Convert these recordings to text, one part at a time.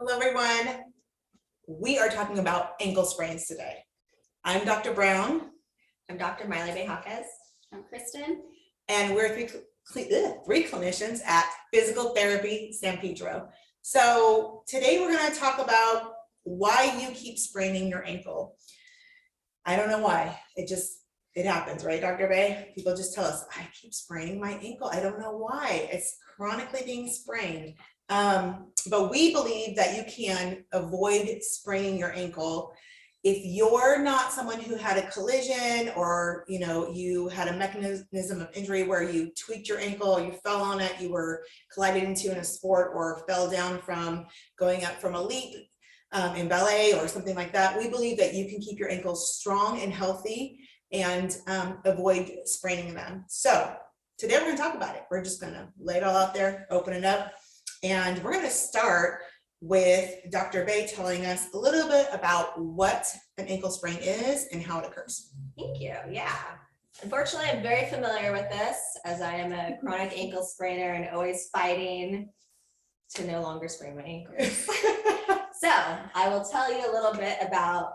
Hello, everyone. We are talking about ankle sprains today. I'm Dr. Brown. I'm Dr. Miley Bejakas. I'm Kristen. And we're three clinicians at Physical Therapy San Pedro. So today we're going to talk about why you keep spraining your ankle. I don't know why. It happens, right, Dr. Bay? People just tell us, I keep spraining my ankle. I don't know why. It's chronically being sprained. But we believe that you can avoid spraining your ankle if you're not someone who had a collision or you had a mechanism of injury where you tweaked your ankle, you fell on it, you were collided into in a sport or fell down from going up from a leap in ballet or something like that. We believe that you can keep your ankles strong and healthy and avoid spraining them. So today we're going to talk about it. We're just going to lay it all out there, open it up. And we're going to start with Dr. Bay telling us a little bit about what an ankle sprain is and how it occurs. Thank you. Yeah. Unfortunately, I'm very familiar with this as I am a chronic ankle sprainer and always fighting to no longer sprain my ankles. So I will tell you a little bit about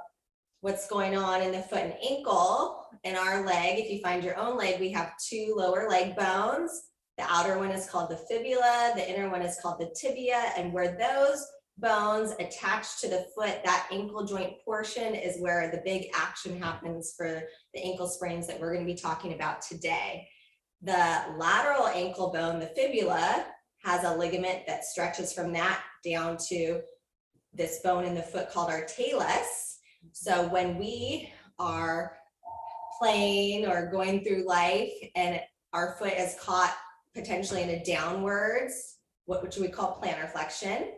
what's going on in the foot and ankle. In our leg, if you find your own leg, we have two lower leg bones. The outer one is called the fibula, the inner one is called the tibia, and where those bones attach to the foot, that ankle joint portion is where the big action happens for the ankle sprains that we're going to be talking about today. The lateral ankle bone, the fibula, has a ligament that stretches from that down to this bone in the foot called our talus. So when we are playing or going through life and our foot is caught potentially in a downwards, which we call plantar flexion,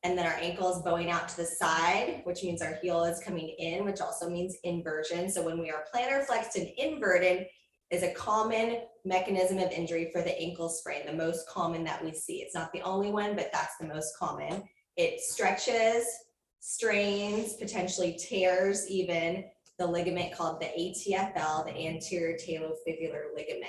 and then our ankle is bowing out to the side, which means our heel is coming in, which also means inversion. So when we are plantar flexed and inverted is a common mechanism of injury for the ankle sprain, the most common that we see. It's not the only one, but that's the most common. It stretches, strains, potentially tears even the ligament called the ATFL, the anterior talofibular ligament.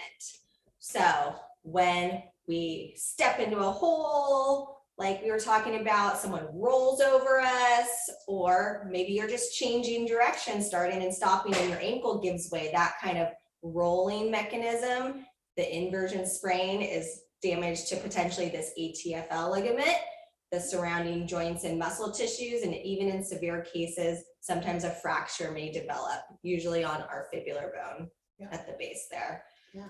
So when we step into a hole, like we were talking about, someone rolls over us, or maybe you're just changing direction, starting and stopping, and your ankle gives way, that kind of rolling mechanism, the inversion sprain is damage to potentially this ATFL ligament, the surrounding joints and muscle tissues, and even in severe cases, sometimes a fracture may develop, usually on our fibular bone at the base there. Yeah.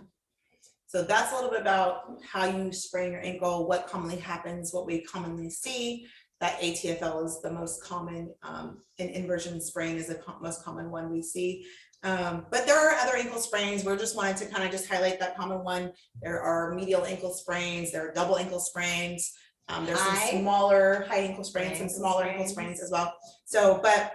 So that's a little bit about how you sprain your ankle, what commonly happens, what we commonly see. That ATFL is the most common, and inversion sprain is the most common one we see. But there are other ankle sprains. We just wanted to kind of just highlight that common one. There are medial ankle sprains, there are double ankle sprains. There's some smaller high ankle sprains and smaller ankle sprains as well. So, but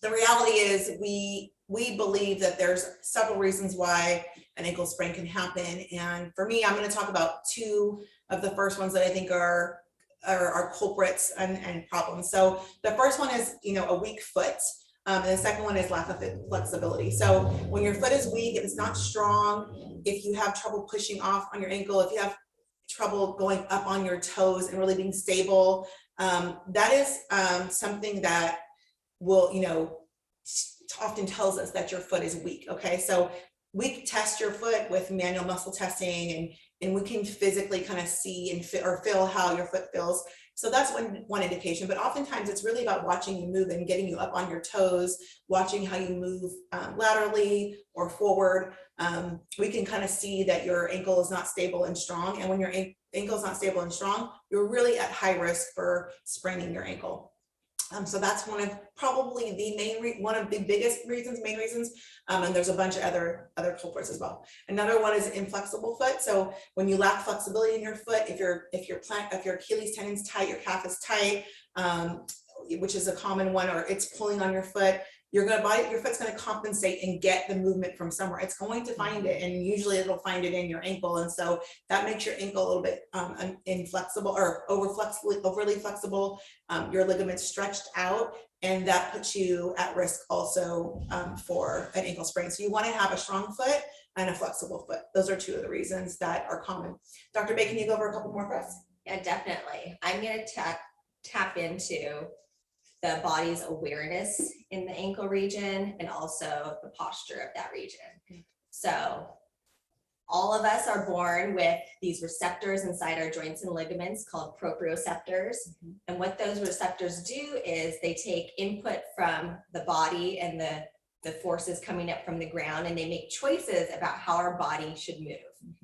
the reality is we believe that there's several reasons why an ankle sprain can happen. And for me, I'm going to talk about two of the first ones that I think are culprits and problems. So the first one is, a weak foot. And the second one is lack of flexibility. So when your foot is weak, if it's not strong, if you have trouble pushing off on your ankle, if you have trouble going up on your toes and really being stable, that is something that will, often tells us that your foot is weak. Okay, so we test your foot with manual muscle testing, and we can physically kind of see and feel how your foot feels. So that's one indication, but oftentimes it's really about watching you move and getting you up on your toes, watching how you move laterally or forward. We can kind of see that your ankle is not stable and strong. And when your ankle is not stable and strong, you're really at high risk for spraining your ankle. So that's one of probably the one of the main reasons, and there's a bunch of other culprits as well. Another one is inflexible foot. So when you lack flexibility in your foot, if your Achilles tendon's tight, your calf is tight, which is a common one, or it's pulling on your foot, your foot's going to compensate and get the movement from somewhere. It's going to find it, and usually it'll find it in your ankle, and so that makes your ankle a little bit inflexible or overly flexible. Your ligaments stretched out, and that puts you at risk also for an ankle sprain. So you want to have a strong foot and a flexible foot. Those are two of the reasons that are common. Dr. Bay, can you go over a couple more for us? Yeah, definitely. I'm going to tap into the body's awareness in the ankle region and also the posture of that region. So all of us are born with these receptors inside our joints and ligaments called proprioceptors. And what those receptors do is they take input from the body and the forces coming up from the ground, and they make choices about how our body should move.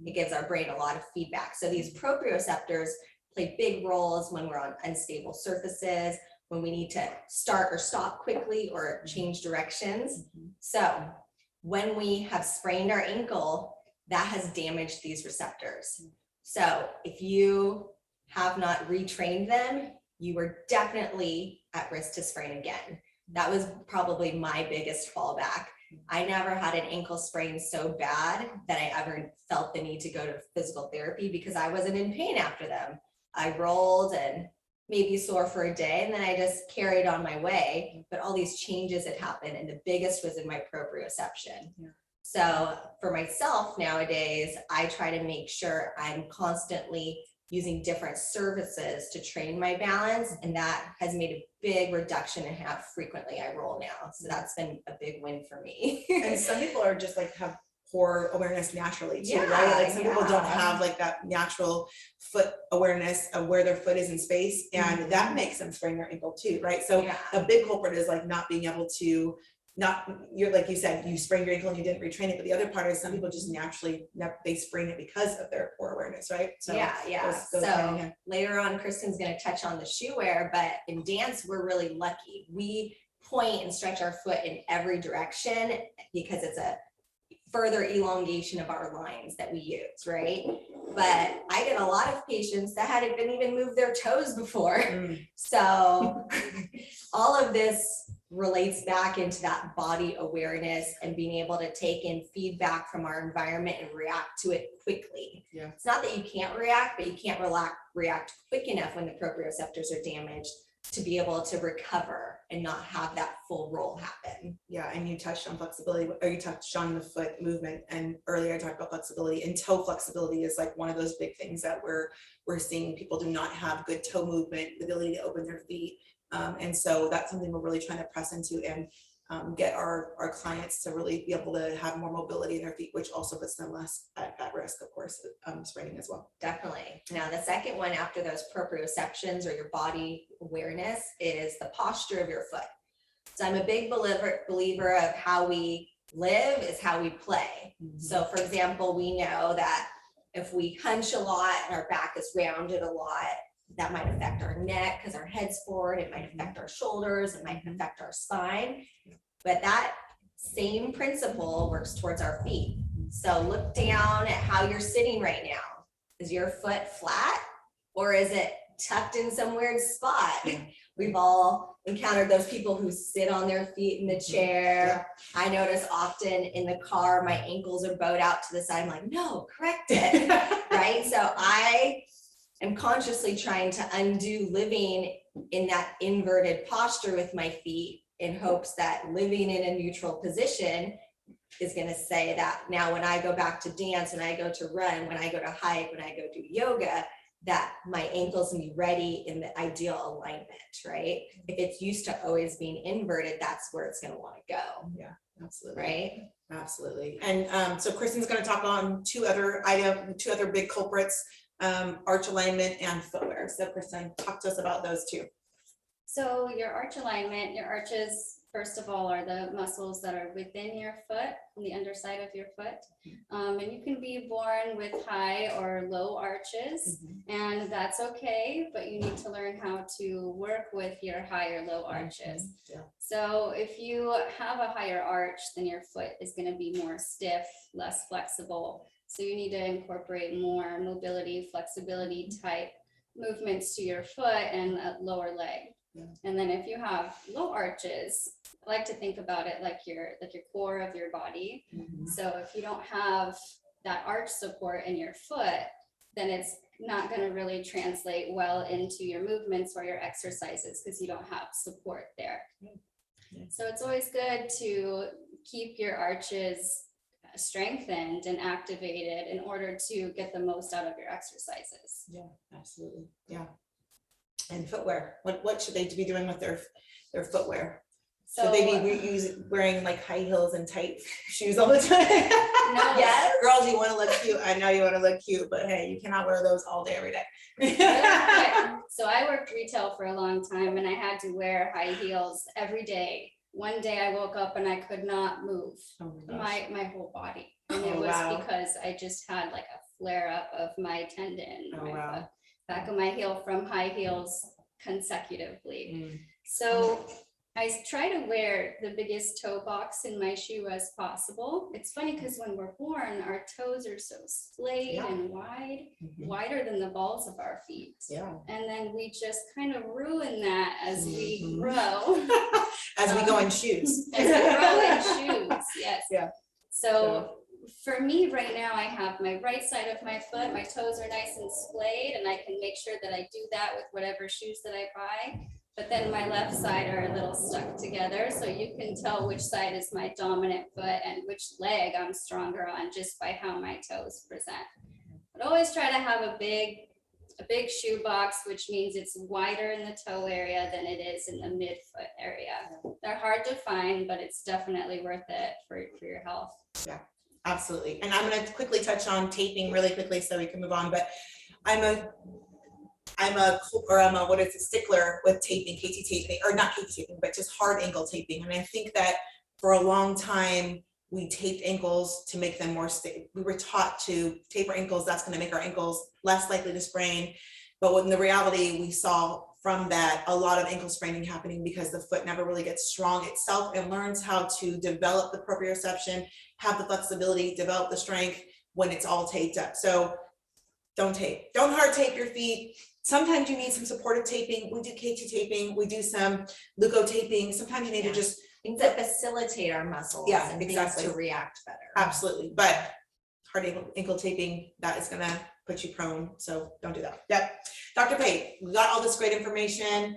It gives our brain a lot of feedback. So these proprioceptors play big roles when we're on unstable surfaces, when we need to start or stop quickly or change directions. So when we have sprained our ankle, that has damaged these receptors. So if you have not retrained them, you are definitely at risk to sprain again. That was probably my biggest fallback. I never had an ankle sprain so bad that I ever felt the need to go to physical therapy because I wasn't in pain after them. I rolled and maybe sore for a day, and then I just carried on my way. But all these changes had happened, and the biggest was in my proprioception. So for myself nowadays, I try to make sure I'm constantly using different services to train my balance, and that has made a big reduction in how frequently I roll now. So that's been a big win for me. And some people are just like have poor awareness naturally too, right? Like some people don't have like that natural foot awareness of where their foot is in space, and that makes them sprain their ankle too, right? So a big culprit is like not being able to, you're like you said, you sprained your ankle and you didn't retrain it, but the other part is some people just naturally, they sprain it because of their poor awareness, right? So so later on, Kristen's going to touch on the shoe wear, but in dance, we're really lucky. We point and stretch our foot in every direction because it's a further elongation of our lines that we use, right? But I get a lot of patients that hadn't even moved their toes before. So all of this relates back into that body awareness and being able to take in feedback from our environment and react to it quickly. It's not that you can't react, but you can't react quick enough when the proprioceptors are damaged to be able to recover and not have that full roll happen. Yeah, and you touched on flexibility, or you touched on the foot movement, and earlier I talked about flexibility, and toe flexibility is like one of those big things that we're seeing. People do not have good toe movement, the ability to open their feet. And so that's something we're really trying to press into and get our clients to really be able to have more mobility in their feet, which also puts them less at risk, of course, spraining as well. Definitely. Now, the second one after those proprioceptions or your body awareness is the posture of your foot. So I'm a big believer of how we live is how we play. So for example, we know that if we hunch a lot and our back is rounded a lot, that might affect our neck because our head's forward. It might affect our shoulders. It might affect our spine. But that same principle works towards our feet. So look down at how you're sitting right now. Is your foot flat or is it tucked in some weird spot? We've all encountered those people who sit on their feet in the chair. I notice often in the car, my ankles are bowed out to the side. I'm like, no, correct it, right? So I am consciously trying to undo living in that inverted posture with my feet in hopes that living in a neutral position is going to say that now when I go back to dance, when I go to run, when I go to hike, when I go do yoga, that my ankles can be ready in the ideal alignment, right? If it's used to always being inverted, that's where it's going to want to go. Yeah, absolutely. Right? Absolutely. And so Kristen's going to talk on two other big culprits, arch alignment and footwear. So Kristen, talk to us about those two. So your arch alignment, your arches, first of all, are the muscles that are within your foot, on the underside of your foot. And you can be born with high or low arches, and that's okay, but you need to learn how to work with your high or low arches. So if you have a higher arch, then your foot is going to be more stiff, less flexible. So you need to incorporate more mobility, flexibility type movements to your foot and a lower leg. And then if you have low arches, I like to think about it like your core of your body. So if you don't have that arch support in your foot, then it's not going to really translate well into your movements or your exercises because you don't have support there. So it's always good to keep your arches strengthened and activated in order to get the most out of your exercises. Yeah, absolutely. Yeah. And footwear, what should they be doing with their footwear? So Should they be wearing like high heels and tight shoes all the time? No. Yes. Girls, you want to look cute. I know you want to look cute, but hey, you cannot wear those all day, every day. Really quick. So I worked retail for a long time and I had to wear high heels every day. One day I woke up and I could not move Oh my gosh. my whole body. And it Oh, was wow. because I just had like a flare up of my tendon, Oh, my wow. foot, back of my heel from high heels consecutively. Mm. So I try to wear the biggest toe box in my shoe as possible. It's funny because when we're born, our toes are so splayed Yeah. and wide, Mhm. wider than the balls of our feet. Yeah. And then we just kind of ruin that as we Mhm. grow. As we go in shoes. As we grow in shoes, yes. Yeah. So for me right now, I have my right side of my foot, my toes are nice and splayed, and I can make sure that I do that with whatever shoes that I buy. But then my left side are a little stuck together, so you can tell which side is my dominant foot and which leg I'm stronger on just by how my toes present. But always try to have a big shoe box, which means it's wider in the toe area than it is in the midfoot area. They're hard to find, but it's definitely worth it for your health. Absolutely. And I'm going to quickly touch on taping really quickly so we can move on, but I'm a stickler with taping, KT taping, or not KT taping, but just hard ankle taping. And I think that for a long time, we taped ankles to make them more stable. We were taught to tape our ankles. That's going to make our ankles less likely to sprain. But when the reality we saw from that, a lot of ankle spraining happening because the foot never really gets strong itself and learns how to develop the proprioception, have the flexibility, develop the strength when it's all taped up. So don't tape, don't hard tape your feet. Sometimes you need some supportive taping. We do KT taping, we do some Lugo taping. Sometimes you need to just Things that facilitate our muscles and exactly. things to react better. Absolutely, but hard ankle taping, that is gonna put you prone, so don't do that. Yep. Dr. Pate, we got all this great information.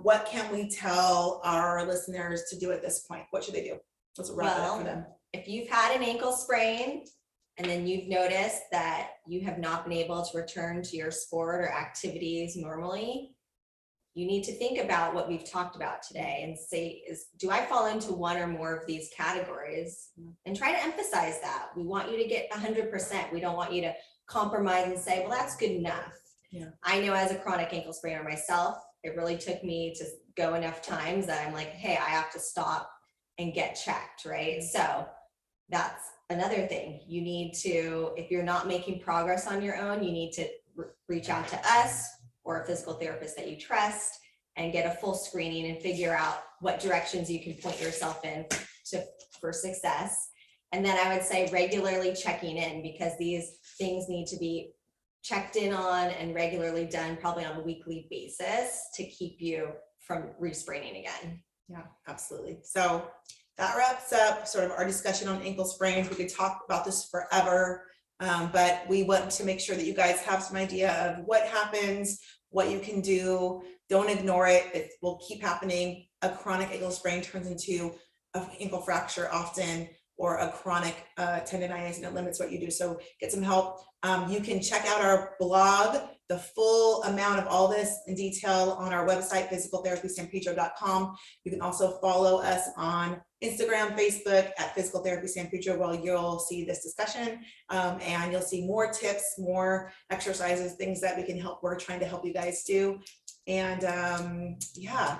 What can we tell our listeners to do at this point? What should they do? Let's wrap it up for them. If you've had an ankle sprain and then you've noticed that you have not been able to return to your sport or activities normally, you need to think about what we've talked about today and say, do I fall into one or more of these categories? And try to emphasize that. We want you to get 100%. We don't want you to compromise and say, well, that's good enough. Yeah. I know as a chronic ankle sprainer myself, it really took me to go enough times that I'm like, hey, I have to stop and get checked, right? So that's another thing. You need to, if you're not making progress on your own, you need to reach out to us or a physical therapist that you trust and get a full screening and figure out what directions you can point yourself in for success. And then I would say regularly checking in, because these things need to be checked in on and regularly done, probably on a weekly basis, to keep you from re-spraining again. Yeah, absolutely. So that wraps up sort of our discussion on ankle sprains. We could talk about this forever, but we want to make sure that you guys have some idea of what happens, what you can do. Don't ignore it. It will keep happening. A chronic ankle sprain turns into an ankle fracture often, or a chronic tendonitis, and it limits what you do. So get some help. You can check out our blog, the full amount of all this in detail on our website, physicaltherapysanpedro.com. You can also follow us on Instagram, Facebook at Physical Therapy San Pedro, where you'll see this discussion, and you'll see more tips, more exercises, things that we can help. We're trying to help you guys do. And yeah,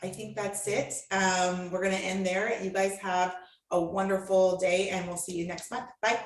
I think that's it. We're gonna end there. You guys have a wonderful day, and we'll see you next month. Bye.